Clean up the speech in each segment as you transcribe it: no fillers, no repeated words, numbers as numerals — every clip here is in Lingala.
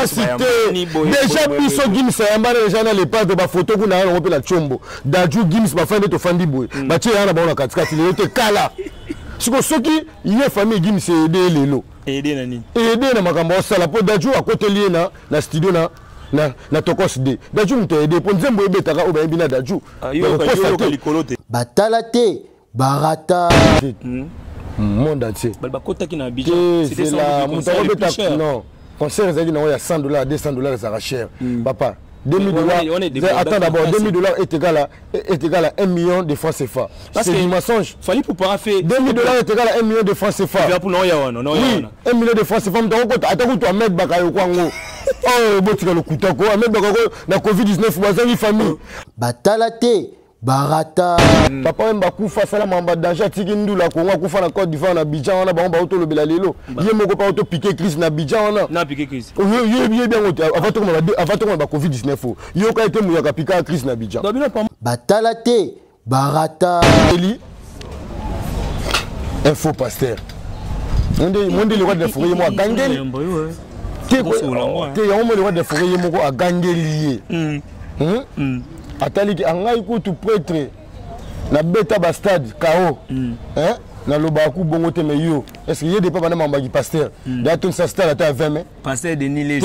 déjà biso Gims yamba déjà na les pas de ba photo kuna na rope la chombo daju Gims ba fande to fandi boy ba tie yana ba na katikati le te kala siko soki ye famille Gims aider lelo aider nani aider na makambo sala po daju a côté lié na studio na tokos de daju mto aider po nzembo ebetaka o ba bina daju yo ka likolote batala te barata monde entier ba kota ki na Abidjan c'était la montagne non concert il y a $100 $200 ça va cher papa $2000 attends d'abord $2000 est égal à 1 million de francs CFA c'est du mensonge fallait pour pas faire $2000 est égal à 1 million de francs CFA pour non ya non oui 1 million de francs CFA attends tu mettre bakayo kwango oh botika le kutako mettre bakayo na Covid-19 bazangi famille batala te barata papa même bakufa sala mamba danger tiki ndula Congo kufa na Côte d'Ivoire na Abidjan wana ba auto lobela lelo ye moko pa auto piquer crise na Abidjan wana na piquer crise ye bien avant to ba Covid-19 yo ka été muyaka piquer crise na Abidjan batala te barata eli info pasteur monde le roi de forêt mo gangeli te yo mo le roi de forêt mo ko gangeli ataliki angai kutu prêtre na beta ba stade KO hein na lobaku bongo te me yo est-ce que y a des papa na mambaki pasteur da ton sa stade ata 20 mai pasteur de Niles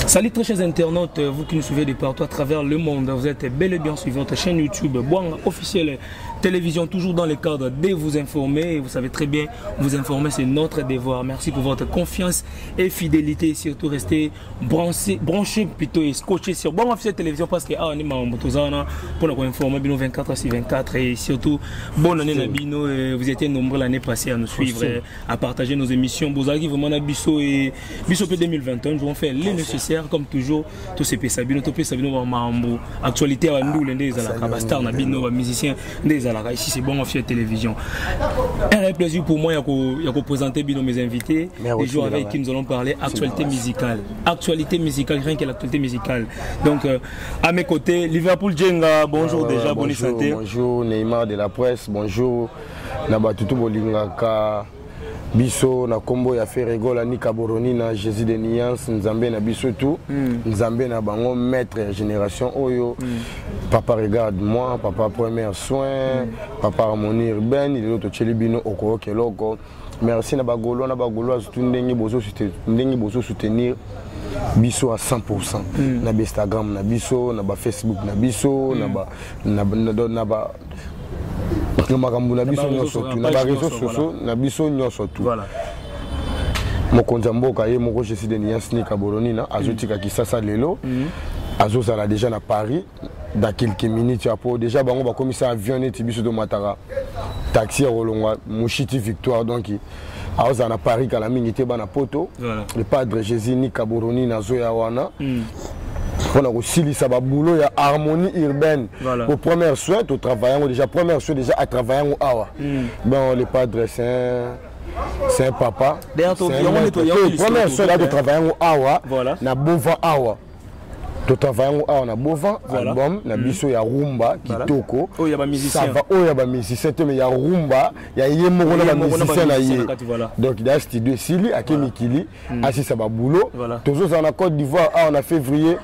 Salut très chers internautes, vous qui nous suivez de partout à travers le monde, vous êtes bel et bien sur votre chaîne YouTube Bwanga officielle télévision, toujours dans le cadre de vous informer. Vous savez très bien, vous informer c'est notre devoir. Merci pour votre confiance et fidélité, surtout restez branchés plutôt et scotchés sur Bwanga officielle télévision parce que on est pour nous informer 24/24 et surtout bonne année Nabino. Vous étiez nombreux l'année passée à nous suivre, à partager nos émissions. Vous arrivez vraiment à Bisso et Bisso 2021, nous allons faire le nécessaire. Comme toujours, tous ces Sabino, tous ces Sabino, Mambo, actualité à nous, les Kabastar, Nabino, musiciens, des Alara. Ici, c'est bon, officiel télévision. Un plaisir pour moi de présenter mes invités. Les jours avec qui nous allons parler actualité musicale. Actualité musicale, rien que l'actualité musicale. Donc, à mes côtés, Liverpool Djenga, bonjour déjà, bonne santé. Bonjour, Neymar de la presse, bonjour, Nabatutu Bolingaka. Biso na kombo ya Ferregola ni Kaboroni na Jésus de Niance Nzambe na biso tout Nzambe na bango maître génération oyo papa regarde moi papa premier soin papa harmonie urbaine il est l'autre chelibino oko keloko merci na bagolo tout ndenge bozo soutenir biso à 100% na Instagram na biso na ba Facebook na biso na ba na biso nyonso tu na réseaux sociaux na biso nyonso tu voilà mokonza mboka ye moko Jésus de Niance ni Kaboroni na azotika kisasa lelo azozala déjà na Paris dans quelques minutes après déjà bango ba commissaire avion neti biso do matara taxi rolongwa mushiti victoire donc azozala na Paris kala mingi te bana poto le padre Jésus ni Kaboroni na zoya wana on a aussi le boulot, il y a harmonie urbaine. Voilà. Au premier soin, tu travailles déjà. Premier soin déjà à travailler au Awa. Bon, le padre c'est un papa. D'ailleurs, le premier soin là, tu travailles au Awa. Voilà. Na Bova Awa. Tu travailles au Awa na Bova. Album. Na biso ya rumba kitoko. Oh, il y a des musiciens. Ça va. Oh, il y a des musiciens. Mais il y a rumba. Il y a yemoko na musiciens là yé. Donc il y a studio Sili, Akemikili. Assis ça va boulot. Toujours en Côte d'Ivoire en février.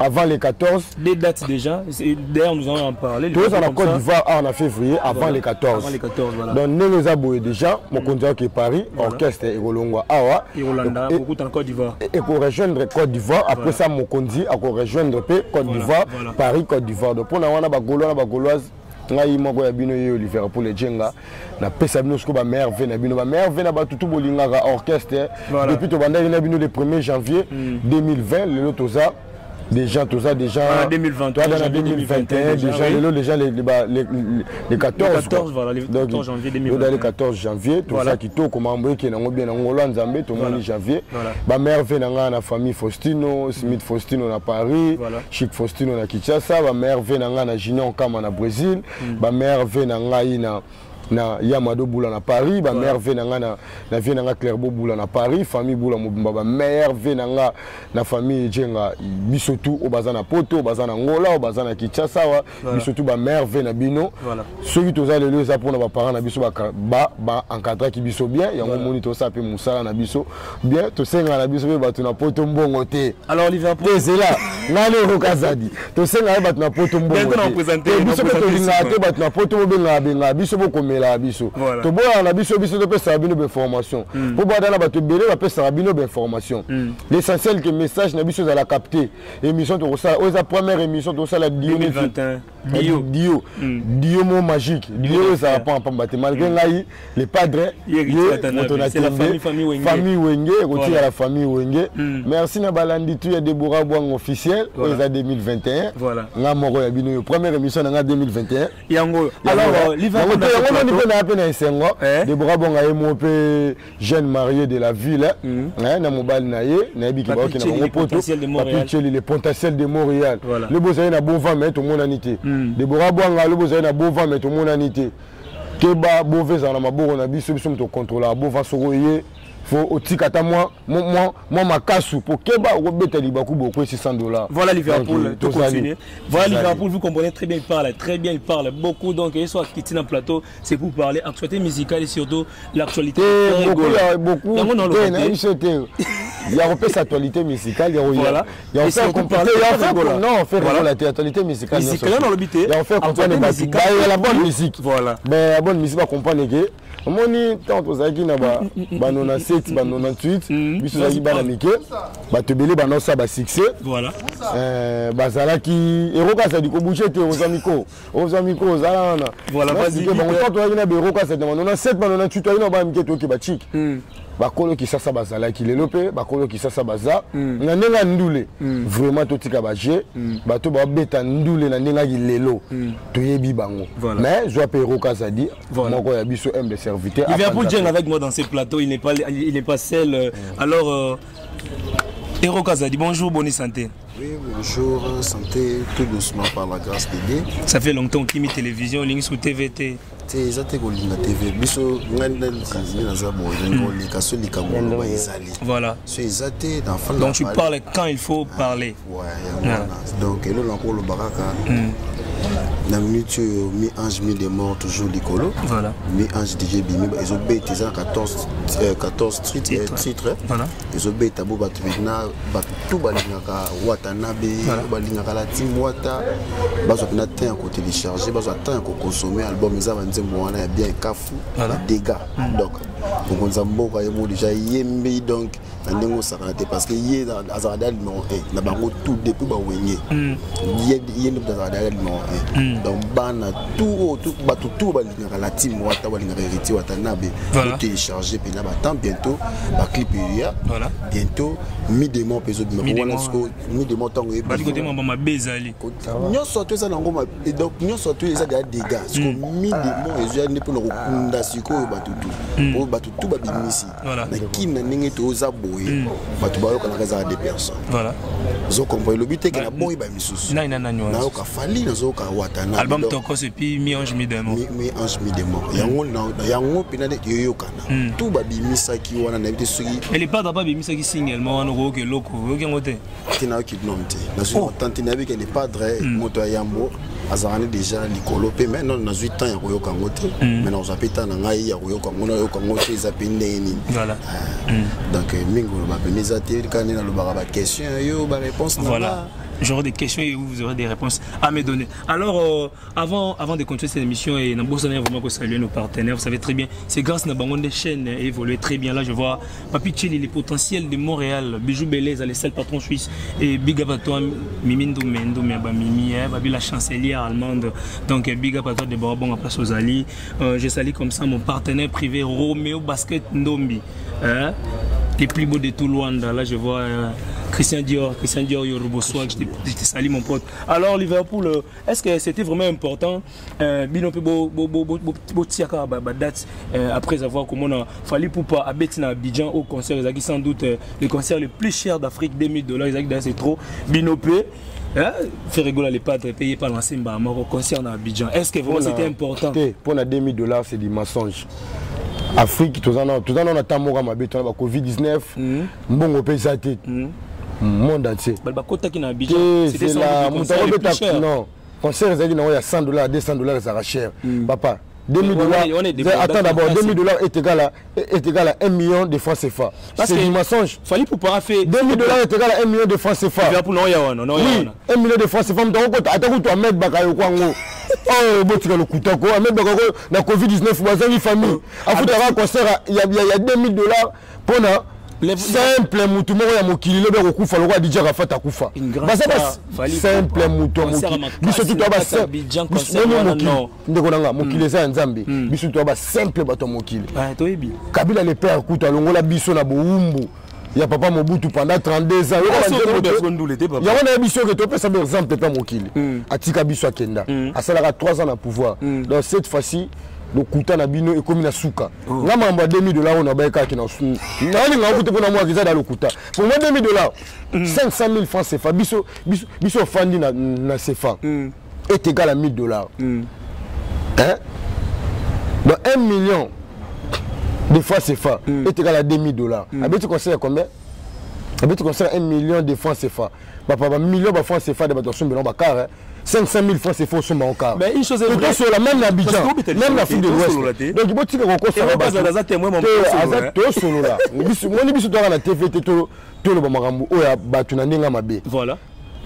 Avant les 14. Des dates déjà. D'ailleurs, nous allons en parler. Tous en Côte d'Ivoire en février, avant les 14. Avant les 14, voilà. Donc, nous les avons déjà. Mon conducteur qui est Paris, orchestre et Rolongwa Awa. Et Rolanda, beaucoup en Côte d'Ivoire. Et pour rejoindre Côte d'Ivoire, après ça, mon conducteur, pour rejoindre Côte d'Ivoire, Paris, Côte d'Ivoire. Donc, pour nous, on a des Gauloises. ngai moko ya bino yo Liverpool et Djenga na pesa bino sko ba merveille na bino ba merveille na ba tutu bolinga orchestre depuis to bandaki na bino le 1er janvier 2020 le toza déjà tout ça déjà 2023 dans 2021 déjà les 14 voilà le 14 janvier 2021 le 14 janvier tout ça qui to comment qui na bien ngolo nzambe tout le janvier ba mère venanga na famille Faustino Smith Faustino na Paris Chic Faustino na Kinshasa ba mère venanga na Junior Kama na Brésil ba mère venanga na Yamado Boula na Paris, ba mère venanga na venanga Clairbeau Boula na Paris, famille Boula Mobimba ba mère venanga na famille Djenga bisotu au bazana poto, au bazana Ngola, au bazana Kinshasa, bisotu ba mère vena bino. Ceux qui toza le ça pour na ba parents na biso ba encadrer ki biso bien, ya moni to ça pe musala na biso bien, to senga na biso ba to na poto mbongo te. Alors Liverpool c'est là, ngane Rokazadi. To senga ba to na poto mbongo. Maintenant on présenter biso to linga te ba to na poto benga biso boko la biso to boya na biso to pesa bino be formation po boya na bato belé ba pesa bino be formation l'essentiel que message na biso za la capter émission to ça oza première émission to ça la 2021 Dio mot magique Dio ça pas pas battre malgré ngai les padres c'est la famille Wenge retour à la famille Wenge merci na balandi tu ya Deborah Bwang officiel oza 2021 voilà nga moko ya bino première émission na 2021 yango alors Liverpool na peine esengo Deborah Bonga ye mo pe jeune marié de la ville na mobile na ye na biki ba okina ngo poto le potentiel de Montréal le bozaye na bon vent mais tout mon anité Deborah Bonga le bozaye na bon vent mais tout mon anité keba boveza na maboko na biso biso to contrôler bova soroye faut otikata moi makasu pour keba robeta libaku beaucoup $600. Voilà Liverpool tout continuer. Voilà Liverpool vous comprenez très bien il parle beaucoup donc il soit quitté dans le plateau c'est pour parler actualité musicale et surtout l'actualité beaucoup il y a repère sa actualité musicale il y a fait comprendre non faire la actualité musicale dans le bité il y a fait comprendre la bonne musique voilà mais la bonne musique va comprendre que moni tant ozaki na ba 97 ba 98 biso zaki bana mike ba tebele ba nosa ba succès voilà bazalaki eroka ko boucher te ozamiko ozala na voilà vas-y ba tant ozaki na eroka ça na 97 ba 98 to ina ba mike to ki ba chic bakolo ki sasa bazalaki lelo pe bakolo ki sasa baza na ndenga ndule vraiment totika ba je bato ba beta ndule na ndenga ki lelo toyebi bango mais je peux eroka ça dit moko ya biso aime de serviteur Liverpool Djeng avec moi dans ce plateau il n'est pas seul alors Hero Kazadi, bonjour, bonne santé. Oui, bonjour, santé, tout doucement par la grâce de Dieu. Ça fait longtemps qu'il y a télévision, ligne sur TVT. C'est exactement la TV. Biso voilà. Donc tu parles quand il faut parler. Ouais, donc là encore le baraka. La minute mi-ange mi-démon toujours l'écolo. Voilà. Mi-ange DJ Bimi, ils ont bêté 14 titres. Voilà. Ils ont bêté Tabou Batubina, tout Balingaka, Watanabe, Balingaka la team Wata, Bazopina Tin à télécharger, Bazopina à consommer, album, ils avaient dit moi, on a bien cafou, dégâts. Donc, on a mot déjà yembi donc, on a parce que hier dans Azardal non, na bango tout depuis Bawenye. Hier dans Azardal non. Donc bana tout balingaka la team Wata balingaka héritier Watanabe, télécharger puis là temps bientôt ba clip voilà. Bientôt mi-démon peso mi-démon tango et parce que côté mama bezali nyo sorto ça ngoma et donc nyo sorto ça des dégâts parce que mi-démon ezya ne pour kunda siko batutu babimisi na kina ningi to za boye batu ba yoka na za des personnes voilà zo comprendre le but que na boye ba misusu na yoka fali na zo ka Watana album toko c'est puis mi-ange mi-démon yango pina de yoyokana tout babimisa ki wana na bité suki elle est pas d'abord bimisa ki single moi on que loko yoki ngote tina ki nomte na zo tante na biki les padres moto yambo azarane déjà likolo pe mais non na 8 ans ya koyoka ngote mais na zapeta na ngai ya koyoka ngona yoka ngote za pendeni voilà donc mingo ba beneza te kana na lo ba question yo ba réponse voilà. J'aurai des questions et vous aurez des réponses à me donner. Alors, avant de continuer cette émission, et nous voulons vraiment saluer nos partenaires. Vous savez très bien, c'est grâce à nos chaînes évolué très bien. Là, je vois Papi Tcheli, les potentiels de Montréal, Bijou Beleza, les seuls patrons suisses, et Big Up à toi, Mimi Ndomendo, Mimi, la chancelière allemande. Donc, Big Up à toi, de Borabon à Place aux Ali. Je salue comme ça mon partenaire privé, Roméo Basket Ndombi. Les plus beaux de tout Luanda. Là, je vois Christian Dior, Yorubo Swag, je te salue mon pote. Alors Liverpool, est-ce que c'était vraiment important Binope date après avoir comme on a fallu pour pas abêter à Abidjan au concert, ils ont sans doute le concert le plus cher d'Afrique, $2000, ils ont dit c'est trop. Binope fait rigoler les padres payés par l'ancien au concert à Abidjan. Est-ce que vraiment c'était important? Pour les $2000, c'est des mensonges. Afrique, tout le monde a tamora ma bête, Covid-19, bon pays tête. Monde entier. C'était la plus cher. Non, concert il y a $100, $200 ça va cher. Papa, $2000. Attends d'abord, $2000 est égal à 1 million de francs CFA. C'est du mensonge. Fallait pour pas faire. $2000 est égal à 1 million de francs CFA. Oui, 1 million de francs CFA. Attends, tu vas mettre Bakayo Kwango. Oh, bon, tu vas le couteau. Tu vas mettre Bakayo dans Covid-19, voisin, famille. Après, tu as un concert, il y a $2000 pour simple moutou ya mokili lebe ko kufa lokwa DJ Rafat akufa simple moutou mokili biso tu ba simple ndeko nanga mokili za nzambe biso tu ba simple bato mokili Kabila le père kuta longola biso na boumbu ya papa Mobutu pendant 32 ans ya wana biso ke to pesa par exemple papa mokili atika biso akenda asalaka 3 ans na pouvoir donc cette fois-ci le kuta na bino et comme na suka nga mamba $2000 on a baika ki na su nani nga kuta pona moi kiza da le kuta pour moi $2000 500 000 francs CFA biso fandi na CFA est égal à $1000 hein donc 1 million de francs CFA est égal à $2000 abeti conseil combien abeti conseil 1 million de francs CFA papa million de francs CFA de bato belon bakar 500 000 francs CFA sont en cas. Mais une chose est vraie, sur la même Abidjan, même la Afrique de l'Ouest. Donc il faut tirer au cours sur la base. Voilà.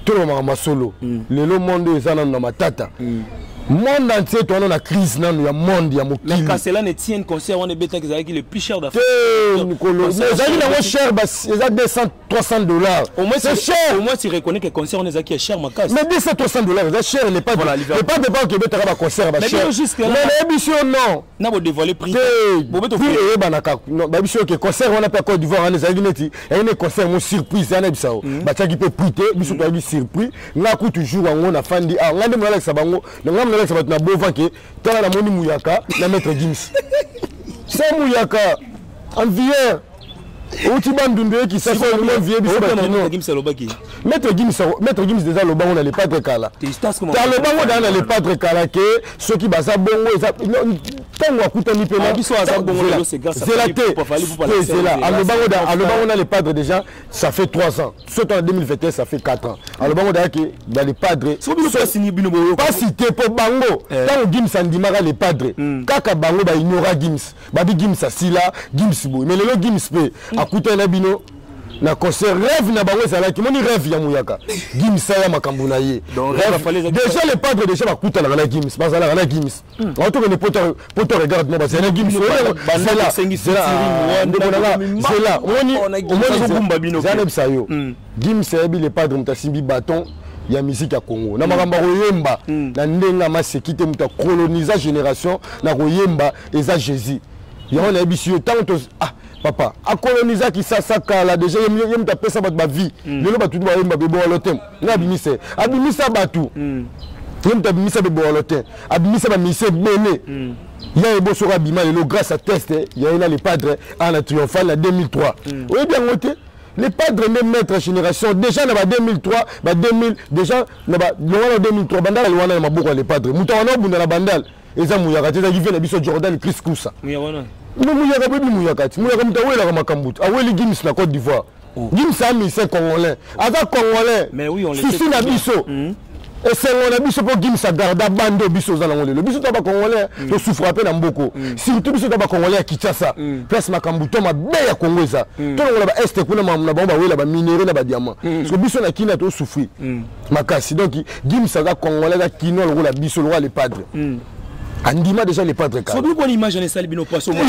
Tout le monde solo. Le monde est dans ma tata. Monde entier, tu as une crise dans le monde, il y a mon mais quand cela ne tient concert, on est bêta qui est le plus cher d'Afrique. C'est cher, c'est $200-300. Au moins c'est cher. Au moins tu reconnais que le concert on est qui est cher ma casse. Mais $200-300, c'est cher, les pas de pas que bêta va concert va cher. Mais l'ambition non. Na bo dévoiler prix. Bobeto prix et banaka. Non, l'ambition que concert on a pas Côte d'Ivoire, on est agineti. Et un concert mon surprise, ça na bisao. Ba qui peut priter, biso to surprise. Na ku toujours on a fandi. Ah, ngande mo Alex Bango. Ça va être un beau vent qui est la moni Mouyaka, la maître Gims. C'est Mouyaka, en vieillard. Au Tibandundé qui s'appelle le vieux Maître Gims déjà le banc on n'allait pas très cala. Dans le banc on n'allait pas très cala que ceux qui basent bon tant on a coûté ni pena. C'est la tête. C'est là. À le banc on a les padres déjà ça fait 3 ans. Surtout en 2021 ça fait 4 ans. À le banc on a que dans les padres. Pas cité pour bango. Tant Gims andimara les padres. Kaka bango ba ignora Gims. Babi Gims asila Gims boy. Mais le Gims pe akuta na bino na concert rêve na bango ça là qui moni rêve ya Mouyaka Gims ya makambu na ye déjà les padres déjà bakuta na Gims bazala na Gims on to ne poto regarde moi c'est na Gims c'est là on zaneb sayo Gims ya bi les padres mutasimbi bâton ya musique ya Congo na makamba koyemba na ndenga masekite muta coloniser génération na koyemba eza Jésus ya on a bisio tant papa a colonisé qui ça là déjà il me tape ça ba vie le ba tout ba yemba bebo lotem na bimise abimisa batu il me tape misa bebo lotem abimisa ba mise bene il y a ebo sera bima le grâce à test il y a les padres à la triomphale en 2003 oui bien noté les padres même maître génération déjà dans 2003 2000 déjà dans 2003 bandal le wana maboko les padres mutawana bunda na bandal eza Mouyaka teza qui vient na biso Jordan Chris Koussa Mouyaka bebi Mouyaka Mouyaka mutawela kama kambutu aweli Gims na Côte d'Ivoire Gims a mis c'est congolais aza congolais mais oui on le sait na biso et c'est on a biso pour Gims a garda bando biso za ngolé le biso to ba congolais to souffre peu na mboko surtout biso to ba congolais à Kinshasa place makambuto mabe ya Congo ça to ngolé ba est kuna na ba wela ba minéraux na ba diamant parce que biso na kina to souffrir makasi donc Gims a congolais ga kino le la biso le les padres Andima déjà les padres. C'est une bonne image en Salibino Passo. Déjà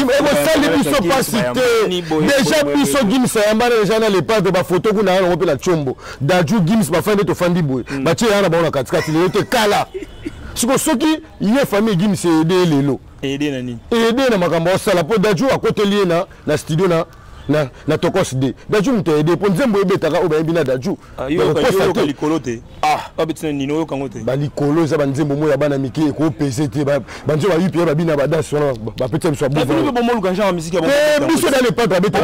biso Gims yamba déjà na les padres ba photo kuna on peut la chombo. Daju Gims ba fande to fandi boy. Ba tie yana ba na katikati le te kala. Siko soki yé famille Gims aider lelo. Aider nani? Aider na makambo sala po Daju à côté lié na studio na na tokos de Dadju mutede po nzembo ebetaka o bayebina Dadju yo ka likolo te abetina nino yo kango te ba likolo za ba nzembo mo ya bana miki ko pese te ba nzo ba yupi ba bina ba danse wana ba petit biso ba bon bon kanja musique ya bon biso dans le padre abeta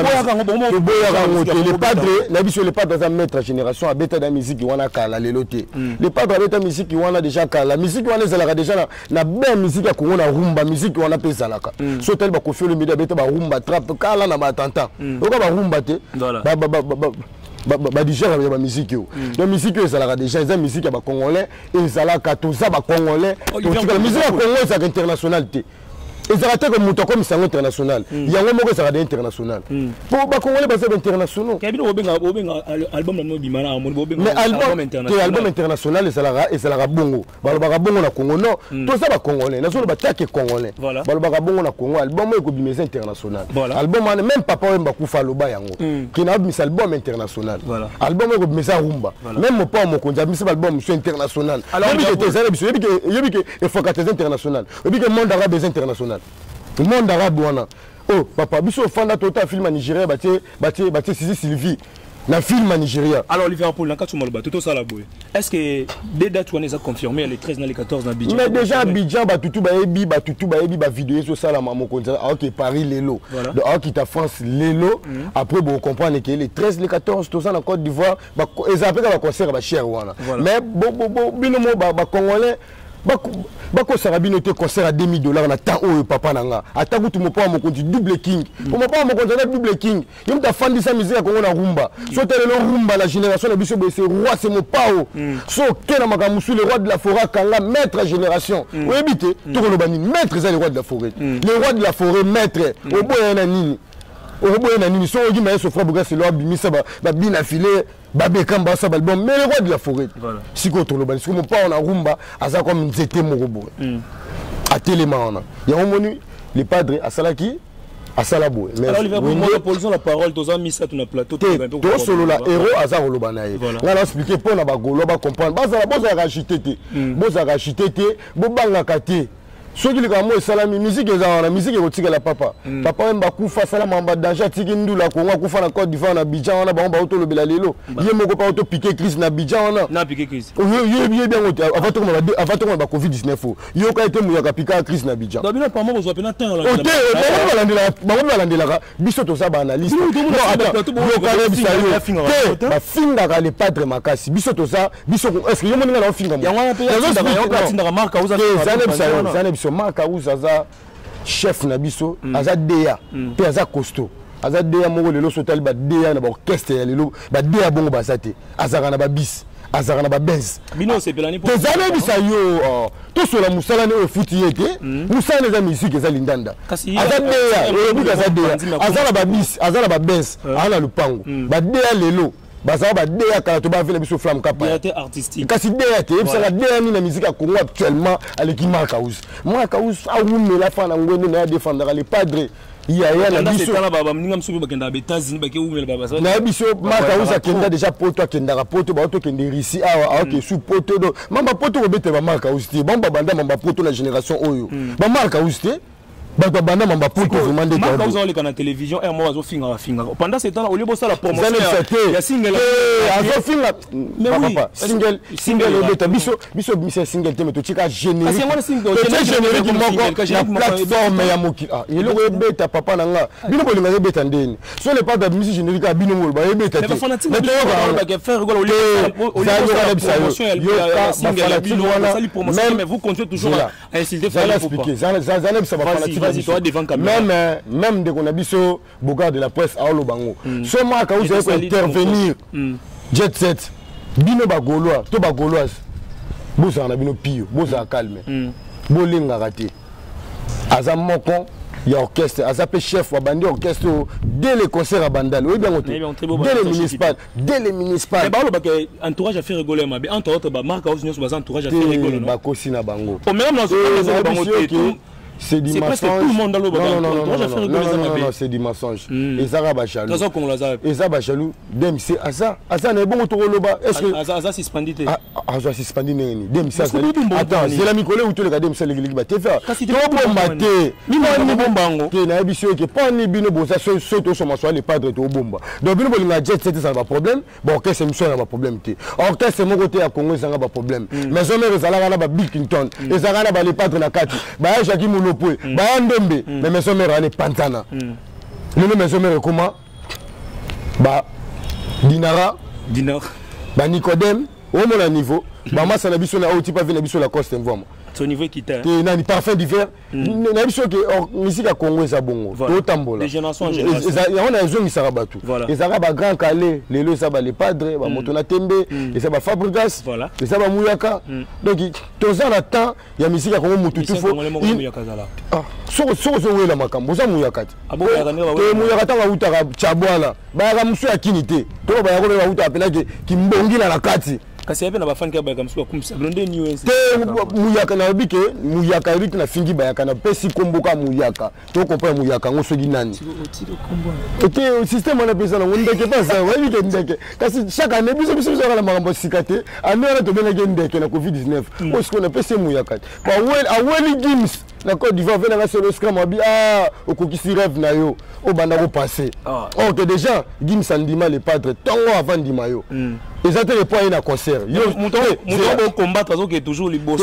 le padre na biso le padre za maître génération abeta da musique wana kala lelo te le padre abeta musique wana déjà kala musique wana ezalaka déjà na ben musique ya Congo na rumba musique wana pe ezalaka so tel ba kofi le media abeta ba rumba trap kala na ba tanta oka ba rumba te ba digère ya ba musique yo la musique yo ezalaka déjà eza musique ya ba congolais ezalaka toza ba congolais la musique ya Congo c'est international te ezalaka te comme moto comme sango international yango moko ezalaka international po ba congolais ba c'est international kabino obenga album na mobima na amoni obenga album international ezalaka bongo balobaka bongo na Congo non toza ba congolais nazo ba take congolais balobaka bongo na Congo album eko bimesa international album même papa wemba kufa loba yango kina bimesa album international album eko bimesa rumba même mon papa mokonza bimesa album sur international alors yebi que efokatez international yebi que monde arabe international le monde arabe wana oh papa biso fanda tota film en Nigeria batie Sisi Sylvie na film en Nigeria alors Liverpool na katu maloba tout ça la boy est-ce que des dates on les a confirmé les 13 na les 14 na Abidjan mais déjà Abidjan batutu baebi ba vidéo sur ça la maman konza OK Paris lelo donc OK ta France lelo après bon comprendre que les 13 les 14 tout ça en Côte d'Ivoire ba ezapeka ba concert ba cher wana mais bon binomo ba congolais bako sarabino te concert à $2000 na temps oyo papa nanga ataku tu mopa mokonzi double king o mopa mokonzi na double king yom ta fandi sa musique ya Congo na rumba so tele no rumba la génération na biso c'est roi c'est mon pao so kena makamusu le roi de la forêt kanga maître génération o ebité to ko bani maître za le roi de la forêt le roi de la forêt maître o boya na nini so ogi ma so fra buga c'est lo bimisa ba bina filé Babé Kamba sa album mais le roi de la forêt si ko to lo bani so mo pa on a rumba aza comme nzete morobo à téléman ya omoni les padres à salaki à salabo mais alors Liverpool moi la parole tous mis ça na plateau to solo la héros aza ko lo banaye ngala expliquer pour na ba golo ba comprendre baza rachiter te boza rachiter te bo banga kate soki likambo esalami musique ezala na musique ekotikela papa papa wemba kufa salama mba danger tiki ndula Congo kufa na Côte d'Ivoire na Abidjan wana bango ba otolobela lelo ye moko pa oto piquer crise na Abidjan wana na piquer crise ye bien ngote avant ba covid 19 yo ka ete muyaka piquer crise na Abidjan donc bino pa mo zo pena temps la bango balandela biso to sa ba analyse ba finga ka le padre makasi biso to sa biso est-ce que yo moninga na finga mo yango pe ya platinda ka marka uza Marka Uzaza chef na biso aza deya pe aza costaud aza deya moko lelo sotali ba deya na ba orchestre ya lelo ba deya bongo basate azaka na ba bis azaka na ba benz bino sepelani po tezana bisa yo to sola musala ne ofuti yete musala za musique za lindanda aza deya obuka aza deya azana ba bis azana ba benz ana lupango ba deya lelo baza ba deya kala to ba vela biso flamme kapa artistique kasi deya te ebisa deya ni na musique ya Congo actuellement avec Marka Uzaza a rumela fana ngwene na défendre les padres ya na biso na baba mninga msubi bakenda ba États-Unis bake umela baba na biso Marka Uzaza kenda déjà poto akenda poto ba to kende risi awa ke sous poto do mamba poto ko bete ba Marka Uzaza bomba banda mamba poto la génération oyo ba Marka Uzaza Baba banda mamba poto vraiment de Marka Uzaza le kana télévision et moi azo finga pendant ce temps au lieu bossa la promotion ya single azo finga mais oui single beta biso single te meto tika générique générique moko na plateforme ya moki yelo ko beta papa nanga bino ko linga beta ndeni so le pas de musique générique a bino ngol ba beta te mais to ba faire rigolo au lieu la promotion ya single bino ça lui promotion mais vous continuez toujours à insulter Fally Ipupa ça va vas-y toi devant caméra même de qu'on a biso bogard de la presse à Olobango so Marka Uzaza peut intervenir jet set bino ba gaulois to ba gauloise boza na bino pio boza calme bolinga raté aza moko ya orchestre aza pe chef wa bandi orchestre dès les concerts à Bandal oui bien dès les municipales ba lo ba ke entourage a fait rigoler ma entre autres ba Marka Uzaza ba entourage a fait rigoler ba kosi na bango au même dans bango c'est du mensonge. C'est presque tout le monde dans le non, c'est du mensonge. Et ça va chalou. Et ça va chalou. Dem c'est Asa n'est bon autour de l'oba. Est-ce que Asa suspendu? Asa suspendu n'est Dem c'est attends, c'est la Nicolas ou tout le gars Dem c'est le gars te faire. Tu vas bombarder. Ni bombango. Tu n'as pas sûr que pas ni bino bon ça saute sur ma soie les padres to bomba. Donc bino bon la jet ça va problème. Bon OK c'est mission va problème té. OK c'est mon côté à Congo ça va problème. Mais jamais les ala na ba Billington. Les ala na ba les padres na kati. Ba Jacques Mulopwe. Ba Ndombe. Mais maison mère est Pantana. Le maison mère comment? Ba Dinara, ba Nicodème, au mon niveau, ba massa na biso na outil pas venir biso la coste envoie. Son niveau quitte. Tu n'as ni parfum d'hiver. Na biso que musique à Congo ça bongo. To tambola. Les générations en génération. On a zone Sarabatu. Et ça va grand Calais, les le ça va les padres, ba Motona Tembe, et ça va Fabregas, et ça va Mouyaka. Donc tous en attend, il y a musique à Congo mututu fo. Ah, so la makambo, ça Mouyaka. Ah bon, Mouyaka ta uta Chabwana. Ba ga musu akinité. To ba ya uta apela ki mbongi na kati. Kasi yabe na bafani ka bayaka msuwa kumisa blonde nuance te muyaka na bike muyaka rit na fingi bayaka na pesi komboka muyaka to comprendre muyaka ngo sogi nani te système on a besoin on ndeke pas ça ouais bike ndeke kasi chaque année biso la makambo sikate amera to bena ndeke na covid 19 parce qu'on a pesi muyaka pa aweli games na Côte d'Ivoire venanga sur le scrum abi au kokisi rêve na yo au banda ko passer OK déjà games andima les padres tango avant dimayo ils ont les points à concert. Mon combattre parce que toujours les boss.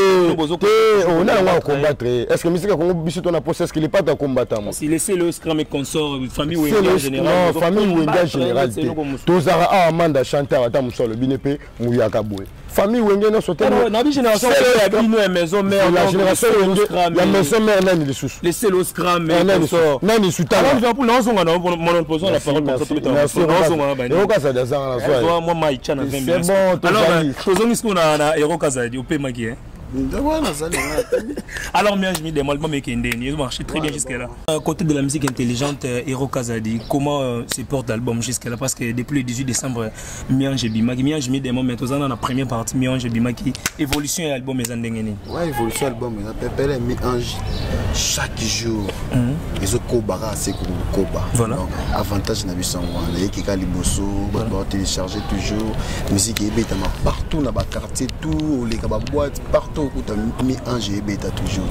On a combattre. Est-ce que musique Congo biso ton approche est-ce qu'il est pas de combattant? Si laisser le scrum et consort famille Wenga général. Non, famille Wenga général. Tous a Amanda chanteur ata musolo binepe Mouyaka Boué. Famille Wenga non sauter. Na bi génération la maison mère la génération la maison mère nani les sous. Laisser le scrum et consort. Nani sous ta. Alors pour non songa na mon position la parole comme ça peut être. Non songa ça dans la soirée. Moi Maïcha c'est bon, alors, Hero Kazadi, au Pémaki. Alors, bien, je me demande, il marche très bien jusqu'à là. Côté de la musique intelligente, Hero Kazadi, comment se porte l'album jusqu'à là? Parce que depuis le 18 décembre, Miange Bimaki, Miange me demande, maintenant, dans la première partie, Miange Bimaki, évolution de l'album, les Andengeni. Ouais, évolution de l'album, les Miange chaque jour. Les autres Kobara, c'est Koba. Voilà. Avantage, n'a vu ça, les Kika Liboso, télécharger toujours. Musique est bête, partout dans le quartier, tout, les boîtes, partout. Mi ange beta toujours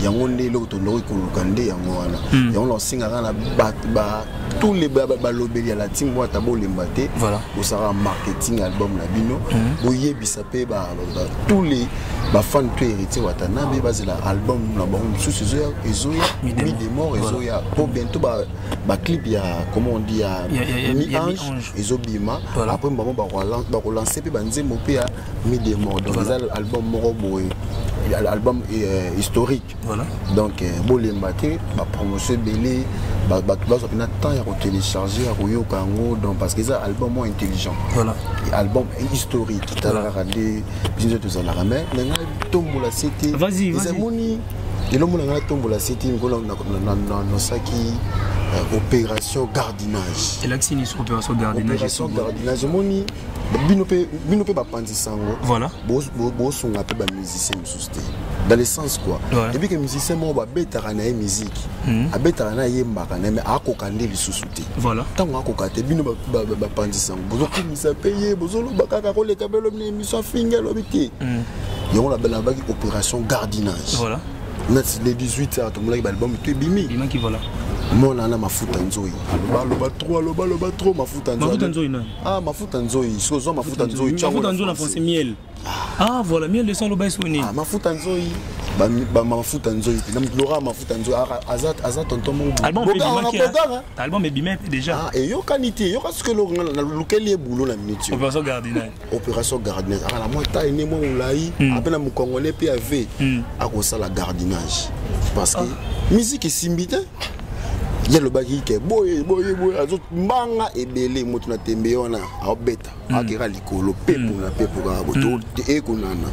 yango lelo to lori ko lukande yango wana yango lo singa na ba tous les balobeli ya la team wa tabo lembate au sera marketing album la bino boye bisape ba tous les ba fans to héritier watanabe bazela album na ba sous ezoya mi démor ezoya pour bientôt ba clip ya comment on dit ya mi ange ezobima après maman ba relancer pe ba nzembo pe ya mi démor donc album moko boye l'album est historique. Voilà. Donc, Bolembate, ma promotion belé, bah tu vas temps à télécharger à Royo Kango, donc parce que c'est un album moins intelligent. Voilà. Album historique. Tu as regardé, bien sûr, tu as la ramène. Tombo la cité. Vas-y. Et l'homme a tombé la cité, on a saki opération gardinage. Et là, c'est une opération gardinage. Opération gardinage. Moni. Binope ba pandi sango. Voilà. Bo songa pe ba musicien mususte. Dans le sens quoi. Et puis que musicien mo ba betara na musique. A betara na yemba kana mais akokande lisusuté. Voilà. Tango akokate bino ba pandi sango. Bozo kimisa payer bozo lo bakaka ko le kabelo ni mission finga lo biti. Yo la belle baki opération gardinage. Voilà. Le 18 à ton album tu bimi. Bima qui voilà. Mon ana mafuta nzoi. Loba trop mafuta nzoi. Mafuta nzoi non. Ah mafuta nzoi, sozo mafuta nzoi. Mafuta nzoi na français miel. Ah voilà, miel de son loba isoni. Ah mafuta nzoi. Ba mafuta nzoi. Na mplora mafuta nzoi. Azat tonton mon. Album album est bimé déjà. Ah et yo qualité, yo parce que lequel est boulot la minute. Opération gardinage. Opération gardinage. Ah la moi ta ene mo lai, appelle mon congolais PAV. A ko ça la gardinage. Parce que musique est simbité. Il y a le bagage qui est boy, azot manga ebele moto na tembe ona abeta akira likolo pepo na pepo ka boto e kunana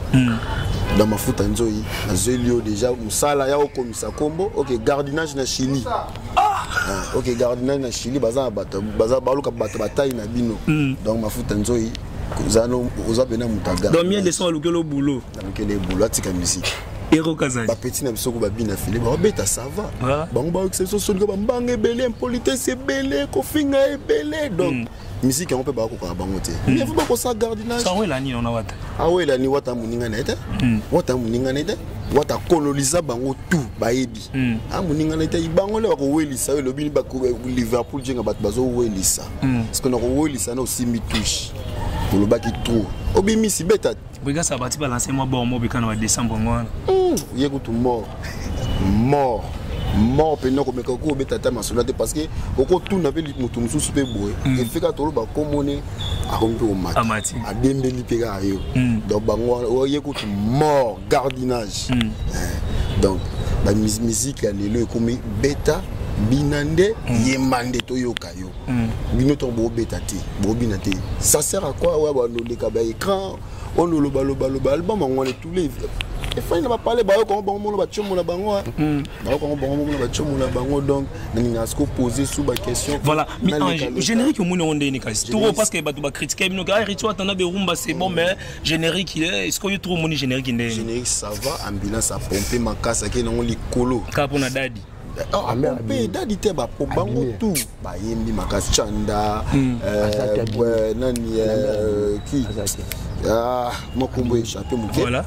dans ma futa nzoi na zelio déjà musala ya okomisa kombo OK gardinage na Chili OK gardinage na Chili baza baluka bata bataille na bino donc ma futa nzoi kozano ozabena mutaga donc mieux de son lukelo boulot atika musique Héros Kazali. Petit na biso ko ba bina filé ba beta ça va. Bango ba exception son ko ba mbanga belé impolitesse belé ko finga belé donc musique on peut ba ko ka bango te. Mais faut pas ça gardinage. Ça ouais la ni on a wata. Ah ouais la ni wata muninga na ete. Wata muninga na ete. Wata coloniser bango tout ba yebi. Ah muninga na ete bango le ba ko welisa le bini ba ko Liverpool jenga bat bazo welisa. Parce que na ko welisa na aussi mi touche. Pour le bas qui trouve. Obimi si beta. Regarde ça va tu vas lancer moi bon moi quand on va descendre moi. Yégout mort pendant que mekako betata masonate parce que oko tout n'avait mutu mususu pe boye et fait ka tolo ba komone a rompe au mat a dembeli pega yo donc bango yégout mort gardinage donc la musique ya lelo comme beta binande yemande to yoka yo bino to bo beta te bo binate ça sert à quoi ouais ba no le ka ba écran on le balo album on est tous les et fin il va parler ba ko bon mo ba tchomo na bango ba ko bon mo na ba tchomo na bango donc na sko poser sous ba question voilà mais générique mo on ndeni kasi tout parce que ba to ba critiquer bino ga rituel tana be rumba c'est bon mais générique il est-ce que you trouve mon générique ndeni générique ça va ambulance a pomper makasa ke na likolo ka pona dadi ah mais dadi te ba po bango tout ba yembi makasa chanda nani qui ah mon combo échappé mon voilà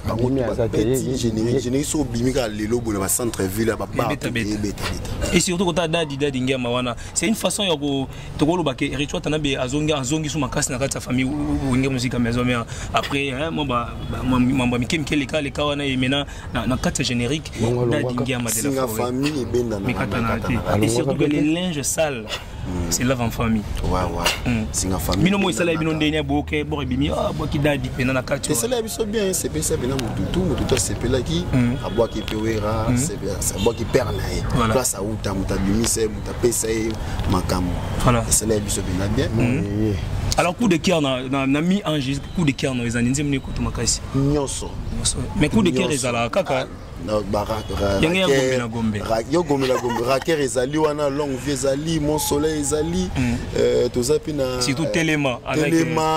générique so bimika lelo bona ba centre ville ba ba et surtout quand dadi ngema wana c'est une façon ya ko tokolo ba ke rituel tanabe azongi sous makasi na kata famille ou ngema musique maison mais après moi ba mikemke les ka wana mena na kata générique dadi ngema de la famille benda et surtout que les linges sales c'est lave en famille c'est une famille mino mo isala bino ndenya boke bo bimi boki dadi pena na kati c'est là biso bien c'est bien bena mututu c'est pela ki abwa ki pewera c'est bien ça abwa ki pernae là ça uta mutabimi c'est mutapesa makamu voilà c'est là biso bien alors coup de cœur na mi ange coup de cœur no ezani nzemne ko to makasi nyonso mais coup de cœur ezala kaka no gombe raker ezali wana longue vie ezali mon soleil ezali tozapi na surtout Téléma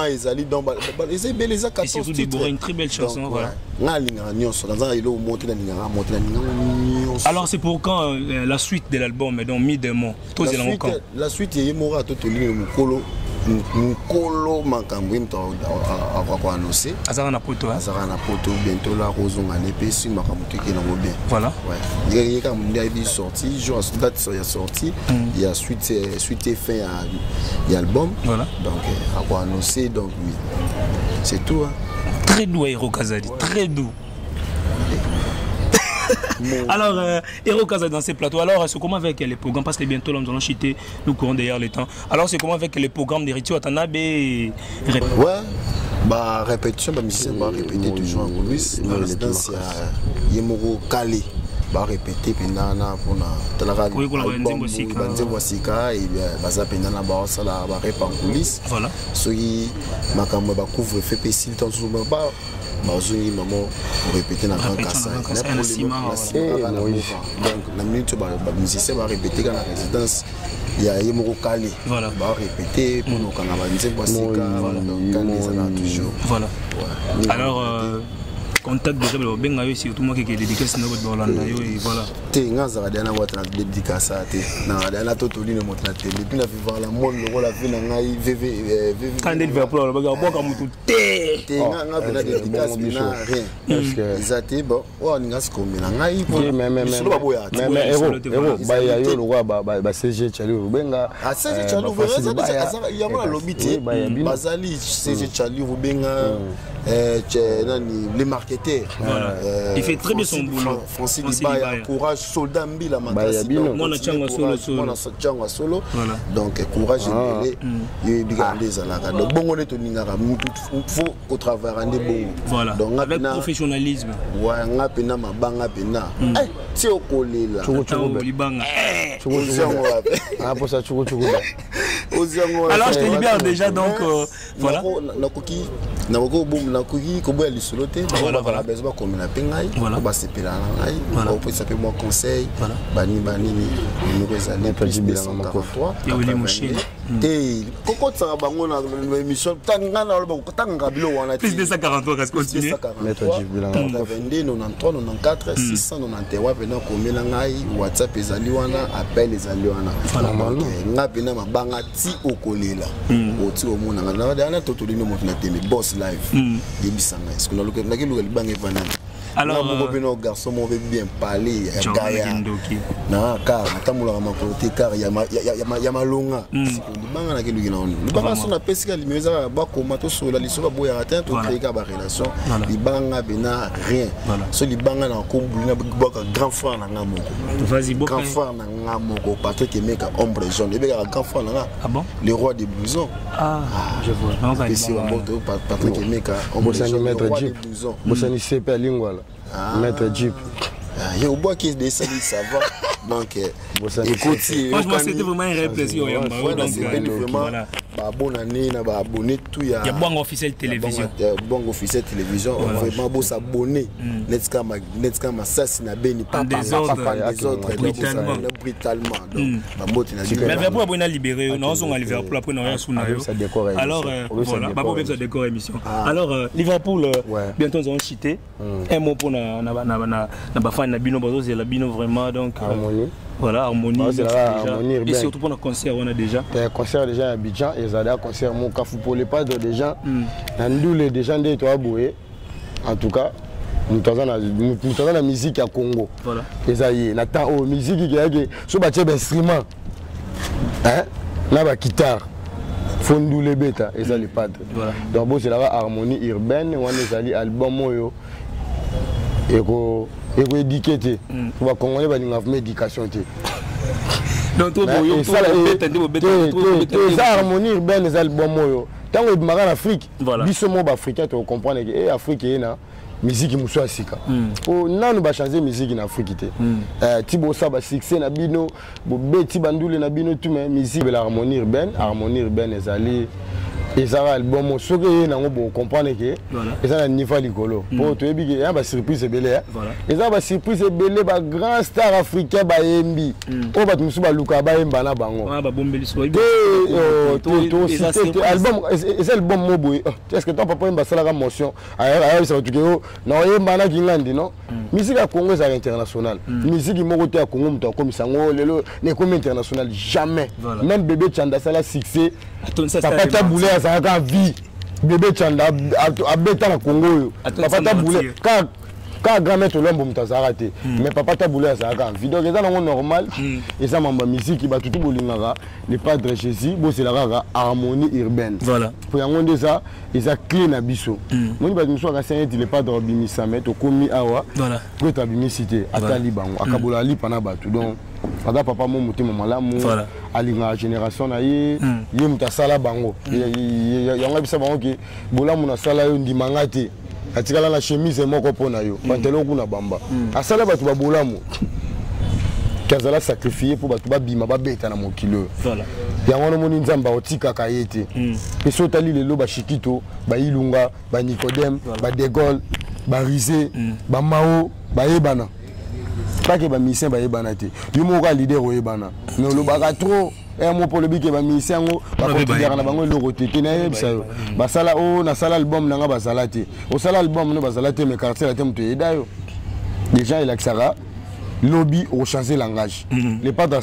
ezali dans ezali belle ezaka et surtout Déborah une très belle chanson voilà ngalinga nyonso dans un ilo monter na ninga nyonso. Alors c'est pour quand la suite de l'album donc mi-demo tous les encore la suite yemora to tolini mukolo makambo mto akwa annoncé azara na poto bientôt la rozonga nepesi makambo tiki na mo bien voilà ouais il y a quand même sorti jour date sur ya sorti il y a suite et fin à album voilà donc akwa annoncé donc oui c'est tout très doux Héros Kazali très doux. Alors, Héros Kazali dans ces plateaux, alors c'est comment avec les programmes, parce que bientôt nous allons chuter, nous courons derrière le temps. Alors c'est comment avec les programmes de Rituel Watanabe? Ouais, bah répétition, bah musicien va répéter toujours en coulisses. La résidence il y a Yemoro Kale, va répéter pendant pour na album Sika et baza pendant ba sala ba rép en coulisses. Voilà. Soki makambo ba couvre fait pécile tant souvent pas. Bazoni maman répéter dans grand cassa donc la minute ba musicien va répéter dans la résidence il y a Yemoro Kale voilà va répéter pour nous quand on va dire donc Kale ça va toujours voilà alors contact déjà le benga yo surtout moi qui dédicace na ko Hollanda yo et voilà te ngaza ba dana wata na dédicace te na dana totoli na motna te depuis na vivre la monde la vie na ngai vv quand Liverpool ba ga boka mutu te nga bena dédicace bina rien parce que izate bon wa ngas ko mena ngai pour mais héros ba ya yo lo ba CG Chali benga a CG Chali ça ya mo lobby te bazali CG Chali benga les marketeurs il fait très bien son boulot. Francis Libaya courage soldat mbila makasi mon solo donc courage et bigarder zalaka donc bongo ne to ningaka mutu faut au travers ande bongo voilà donc avec professionnalisme ouais ngapena mabanga pena ti okolela libanga pour ça alors je te libère déjà donc voilà nakoki koboya lisolo te voilà besoin comme na pengai ba sepela ngai on peut s'appeler moi conseil bani numéro ezali 243 et Willy Mouchine Et pourquoi tu as une émission plus de 143 qu'est-ce que continue Maître Jip 82 93 94 691 pena combien ngai WhatsApp ezali wana appel ezali wana nga pena mabanga ti okolela oti omona nga na totolino moto na teme boss live yebisanga est-ce que na ke luka libanga evanana. Alors, mon garçon m'en veut bien parler. Non, car tamula ma côté car ya ma longa. Banga na ke luki na on. Banga son appel si li meza ba komato so la liso ba boya atteint to créer ba relation. Li banga bena rien. So li banga na ko bulina ba grand frère na nga moko. Vas-y grand frère na nga moko Patrick Emeka ombre jaune. Ebe grand frère na nga. Ah bon? Le roi des blousons. Ah, je vois. Ici on monte Patrick Emeka ombre jaune. Maître Jip. Bosani CP lingua. Maître Jip. Il y a un bois qui est descendu, ça va. Donc, écoute, franchement, c'était vraiment une répression. Bonne année, abonné tout. Il y a bon officiel télévision. Bon officiel télévision. Vraiment, beau s'abonner. Netka ma sas na beni pas des autres brutalement. Mais Liverpool a bien libéré. Non, on a Liverpool après on a sous alors voilà, pas pour ça décor émission. Alors Liverpool bientôt ils ont cité un mot pour na fan na bino bazo c'est la bino vraiment donc voilà harmonie et surtout pour le concert on a déjà concert déjà à Abidjan et Zada concert mon cafou pour les pas des gens nous les gens des toi boué en tout cas nous avons la musique à Congo voilà et ça y est n'attend au musique qui est sur bâtir instrument hein là ba guitare fondou les bêta et ça les padres donc bon c'est la harmonie urbaine on est allé album moyo et ko éduquer pour va congolais ba ninga éducation té donc tout ça harmonie urbaine les albums moyo tant que magan Afrique biso mo ba africain tu comprendre que et Afrique na musique muso asika o nanu ba changer musique na Afrique té tibo ça ba succès na bino bo beti bandule na bino tout mais musique la harmonie urbaine ezali et ça va album ce que na ngo comprendre que et ça na niveau likolo pour to ebi que ba surprise belé et ça ba surprise belé ba grand star africain ba yembi o ba musu ba luka ba yemba na bango ba bombeli so album et c'est album mo boy est-ce que ton papa yemba sala ka motion ayo ça tu que na yemba na kingandi non musique à Congo c'est international musique mo côté à Congo mto comme sango lelo ne comme international jamais même bébé Chanda sala succès papa taboulé ça a vie bébé Chanda a bêta na Congo papa taboulé quand grand maître l'homme mutazarate mais papa taboulé ça a vie donc ça non normal et ça mamba musique qui ba tout bolingaka le padre Jésus bo c'est la harmonie urbaine voilà pour yango ça ils a clé na biso moni ba biso ka saint le padre bimisa met au komi awa voilà pour ta bimisité atali bango akabola li pana batu donc aga papa mo motema malamu alinga génération na ye ye mutasala bango yango bisa bango ke bolamu na sala yo ndimanga te atikala na chemise moko pona yo pantalon kuna bamba asala batu ba bolamu kazala sacrifier pour batu ba bima ba beta na mokilo voilà yango no moni nzamba otika ka yete peso tali lelo ba shikito ba ilunga ba Nicodème ba De Gaulle ba Rizé ba Mao ba yebana pas que ba mission ba yebana te yo mo ka leader o yebana mais lo ba trop et mo pour le bique ba mission ngo ba ko na bango lo te na yebisa yo ba sala o na sala album na nga ba sala te o sala album no ba sala te mais quartier la te mto yeda yo déjà il accéléra lobby au changer langage les padres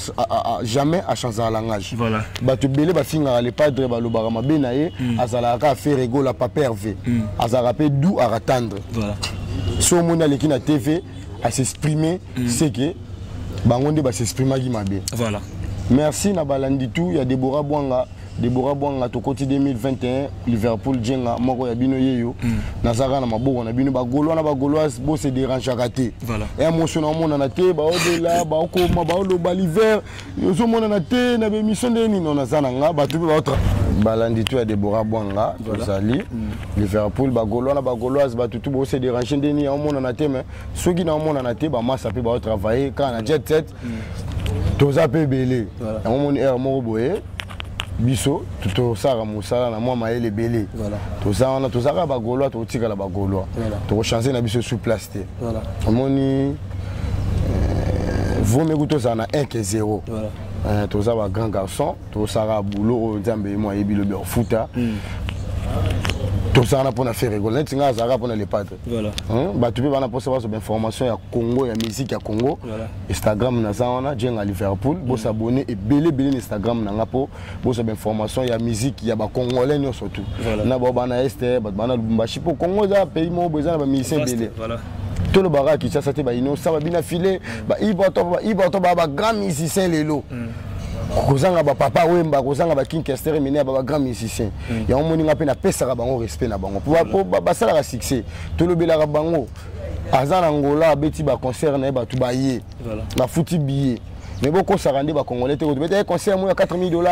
jamais à changer langage voilà ba te belé ba singa les padres ba lo ba ma benaye azala ka faire rigolo la pas pervé azala pe d'où à attendre voilà so mona leki na TV à s'exprimer c'est que bangonde ba s'exprimer qui mabe voilà merci na balandi tout il y a Deborah Bwanga to côté 2021 Liverpool Jenga moko ya bino yeyo nazaka na maboko na bino ba gaulois bo se dérange raté voilà et émotion na mona na te ba odela ba okoma ba oloba l'hiver yo so mona na te na be mission de ni na zananga ba tout ba autre balandi tout ya Deborah Bwanga tozali Liverpool ba gauloise ba tout bo se dérange de ni mona na te mais soki na mona na te ba massa pe ba travailler quand na jet set toza pe belé on mon air moko boye biso tout ça musala na moi maele belé voilà tout ça ba gaulois to tika la ba gaulois to changer na biso sur place té voilà moni vous me goûtez ça na 1-0 voilà tous ça grand garçon tous ça boulot nzambe moi yebi le futa tout ça on a fait rigoler tinga ça pour les padres voilà bah tu peux on a pour savoir sur information ya Congo ya musique ya Congo Instagram na ça on a jenga Liverpool bo s'abonner et belé Instagram na ngapo bo sa information ya musique ya ba congolais nyo surtout na ba bana este ba bana Lubumbashi pour Congo za pays mo besoin ba musicien belé voilà tout le barak qui ça c'était ba ino ça va bien filer ba iboto ba grand musicien lelo kozanga ba papa wemba kozanga ba King Kester mine ba grand musicien ya omoni nga pe na pesa ka bango respect na bango pour ba sala ka succès tout le bela ka bango azana Angola beti ba concert na ba tu ba yé na futi billet mais beaucoup ça rendait ba congolais te beti concert mo ya $4000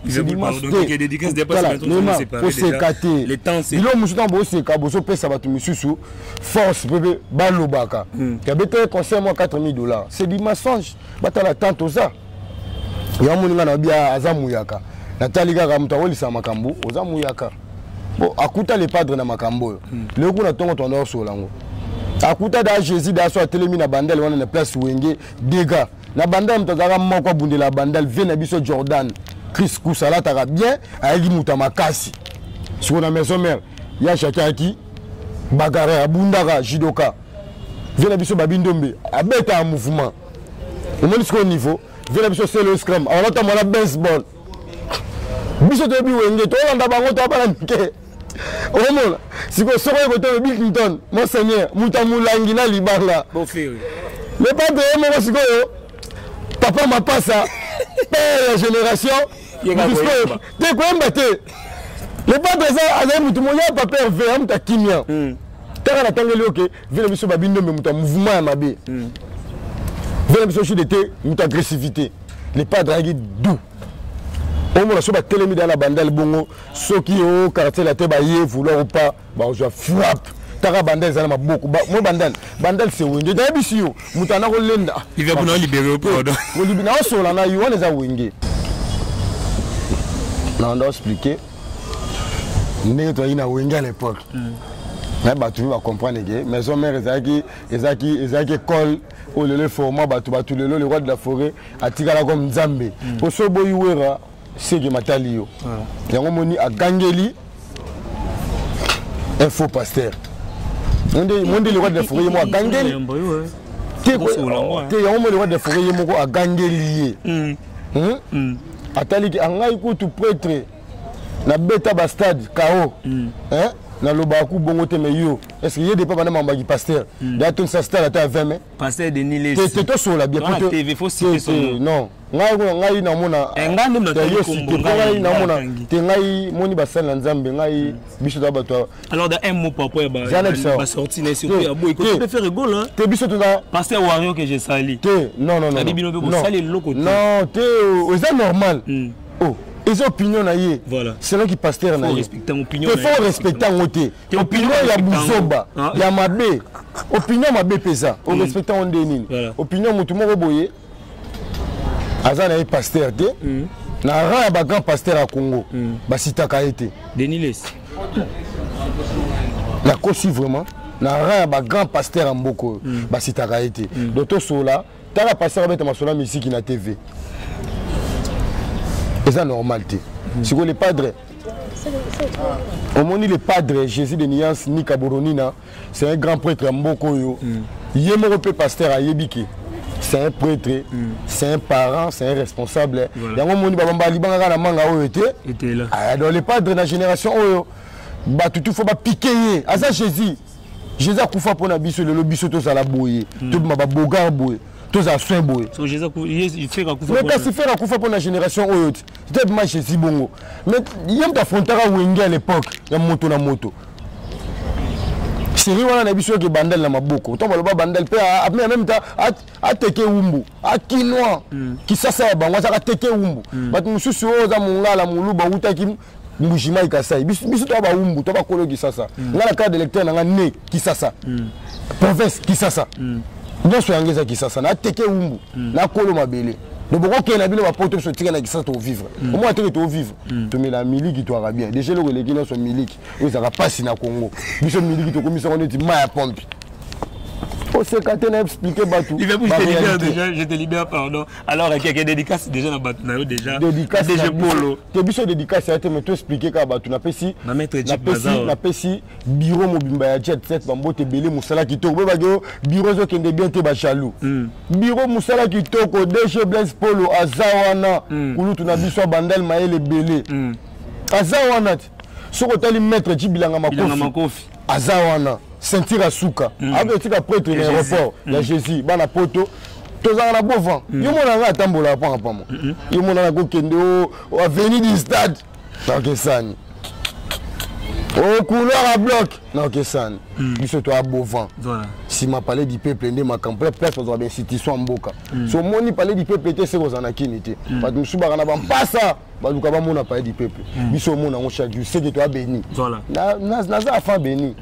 c'est dimanche donc dédicace dépasse maintenant c'est séparé les temps c'est ilo musuta bo se ka bo so pesa ba tu mususu force bébé balobaka ya beti concert mo $4000 c'est du mensonge batala tant ça ya muninga na bia azamuyaka natali kaka mtu awolisa makambo ozamuyaka bo akuta les padres na makambo le kuna tongo tondo solango akuta da Jésus da so telemi na bandel wana na place wenge dega na bandel mtazaka moko bundela bandel vient na biso Jordan Chris Kusala taka bien ayeli muta makasi sur na maison mère ya chakaki bagara abundaka jidoka vient na biso babindombe abeta en mouvement au moins jusqu'au niveau vient biso c'est le scrum alors ta mona baseball biso to bi wenge to landa bango to bana mike o mona siko soko ko to Bill Clinton monseigneur mutamulangi na libanga bon fait le pas de mo siko yo papa ma passa père génération te ko mbate le pas de ça azay mutumoya papa ve am ta kimia tara na tangeli oke vient biso babindo me muta mouvement ya mabe vient biso d'été muta agressivité les pas dragé doux on m'a soba télémi dans la bandelle bongo ceux qui au quartier la tête baillé vouloir ou pas bah on frappe tara bandelle ça m'a beaucoup moi bandelle c'est wenge d'habitude mutana ko lenda il va pour libérer au pardon on libérer on sur là na you on les a wenge là on doit expliquer n'est toi ina wenge à l'époque mais bah tu vas comprendre que maison mère ezaki col au le format bah tu le roi de la forêt atikala comme Nzambe pour so boyuera c'est que matalio yango moni a gangeli un faux pasteur monde le roi de la forêt mo a gangeli te yango mo le roi de la forêt mo a gangeli atali ki angai ko tu prêtre na beta bastade KO hein na lobaku bongo te meyo est-ce qu'il y a des papa na mamba qui pasteur da ton sa star ata 20 mai pasteur de Niles te to so la bien pour TV faut citer son non ngai na mona ngande mna te yo si te ngai na mona te ngai moni basala nzambe ngai biso da bato alors dans un mot papa ba sorti na surtout ya boy ko te faire rigole hein te biso to da pasteur Wario que j'ai sali te non sali loko non te c'est normal oh les opinions naïe voilà c'est là qui pasteur naïe respecter opinion il faut respecter ngoté opinion ya buzoba ya mabe opinion mabe pesa on respecter on denini opinion mutu moko boye azana pasteur te na ra ba grand pasteur à Congo ba sitaka été Deniles la kosi vraiment na ra ba grand pasteur en Mboko ba sitaka été doto sola tala pasteur beta masola musique na TV. C'est normal. Si vous les padres, au moins les padres, Jésus de Niance, Nika Boronina, c'est un grand prêtre à Mbokoyo. Yemorope pasteur à Yebiki. C'est un prêtre, c'est un parent, c'est un responsable. Il y a un moment où était là. Dans les padres de la génération, tout faut pas piquer. À ça, Jésus. Jésus a coupé pour la biso, le biso, tout ça la bouille. Tout le monde boga bouille. Tous à soin boy. So Jésus il fait rakufa. Mais qu'est-ce qu'il fait rakufa pour la génération haute? C'était match si bongo. Mais il y a affronté à Wenge à l'époque, il y a moto na moto. Série wana na biso ke bandel na maboko. To baloba bandel pe a même temps a teke umbu, a kinwa. Ki sasa bango za teke umbu. But mususu oza mungala muluba utaki mbushima ikasai. Biso to ba umbu, to ba kolo ki sasa. Ngala carte d'électeur na ne ki sasa. Province ki sasa. Non soyez qui ça na teke umbu na kolo mabele le boko ke na bino ba poto so tika na ki ça to vivre au moins to vivre to me la miliki to ara bien déjà le releki na so miliki oui ça va passer na Congo biso miliki to komisa on dit ma ya pompe Faut se cater n'a expliqué Batou. Liverpool, je te libère, pardon. Alors, quelqu'un dédicace déjà dans Batou, déjà. Dédicace déjà Polo. Tu as besoin de dédicace, mais tu expliquer qu'à Batou, n'a pas si. N'a pas si bureau mobimba ya jet set, bambo te belé Moussala Kitoko. Bureau zo kende bien te bachalou. Bureau Moussala Kitoko, DG Blaise Polo, Azawana. Koulou tu n'as biso bandel maël belé. Azawana. Soko tali maître Djibilanga Makofi. Azawana. Sentir à Souka. Avec tika prêtre de l'aéroport. Il y a Jésus. Bana poto. Tozanga na bon vent. Yo mona nga tambola pa pa mo. Yo mona na ko kende au avenue du stade. Donc ça. Au couloir à bloc. Non que ça. Biso to a beau vent. Voilà. Si ma parlé du peuple ndé ma campagne place on bien institution mboka. So moni parler du peuple était c'est aux anakinité. Pas de musu bana ba passa. Ba luka ba mona parler du peuple. Biso mona on chaque jour c'est que toi béni. Voilà. Na za fa béni.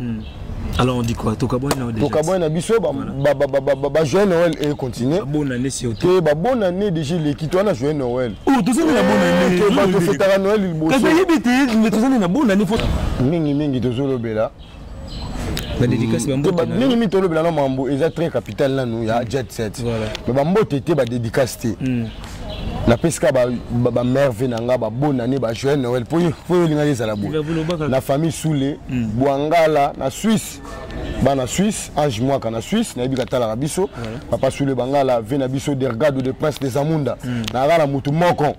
Alors on dit quoi? Tokaboy na déjà. Tokaboy na biso ba joyeux Noël et continuer. Bonne année c'est auto. Que ba bonne année déjà l'équipe toi na joyeux Noël. Oh tout ça na bonne année. Que ba to fêter Noël il bosse. Quand yébité mais tout ça na bonne année faut. Mingi to zolo bela. La dédicace bambo. Mingi to bela no mambo eza très capital là nous ya jet set. Mais bambo tété ba dédicace té. Na peska ba mère venanga ba bonne année ba joyeux Noël pour linga les ala bo. La famille Soulé, Boangala na Suisse. Bana Suisse, Ange Mwaka na Suisse, na bika tala biso. Papa Soulé Bangala vena biso dergado de Prince des Amunda. Na gala mutu moko.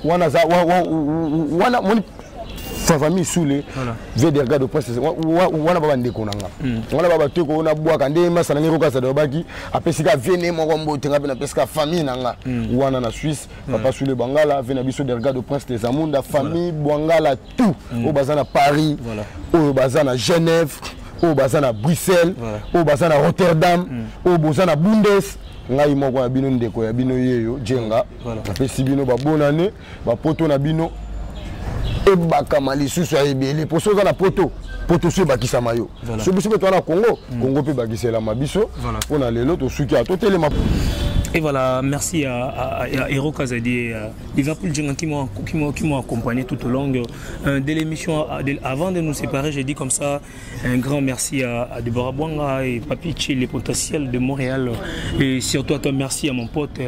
Wana za wana famille Soulé ve dergado de Prince wana baba ndeko nanga. Wana baba teko na bwaka nde masana ngeko kasa de baki apesika vene moko mbote ngabe na peska famille nanga. Wana na Suisse, Papa Soulé Bangala vena biso dergado de Prince des Amunda, famille Bwangala tout au bazana Paris, au bazana Genève. Au bazan à Bruxelles, au bazan à Rotterdam, au bazan à Bundes. Ngai moko ya bino ndeko ya bino yeyo jenga. Apesi bino ba bonne année, ba poto na bino. E baka malisusu ya ebele poso za na poto. Poto so bakisa mayo. So biso to na Congo, Congo pe bakisela mabiso. On a lelo to suki a totele ma. Et voilà, merci à Hero Kazadi, Liverpool qui m'ont accompagné tout au long de l'émission. Avant de nous séparer, j'ai dit comme ça un grand merci à Deborah Bouanga et Papichi, les potentiels de Montréal. Et surtout à toi, merci à mon pote,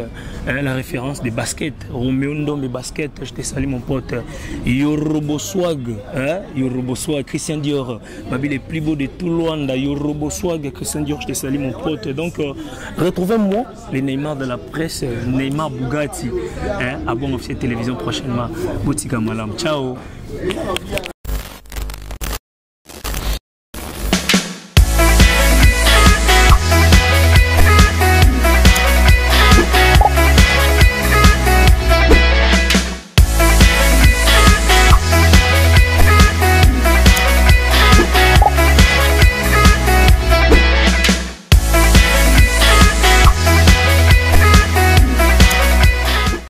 la référence des baskets, Roméo Ndombe Basket, je te salue mon pote, Yorobo Swag, Christian Dior, ma ville est plus beau de tout Luanda, Yorobo Swag, Christian Dior, je te salue mon pote. Donc, retrouvez-moi, les Neymar de la presse, Neymar Bugatti, à Bon Officiel Télévision prochainement. Boutika Malam. Ciao.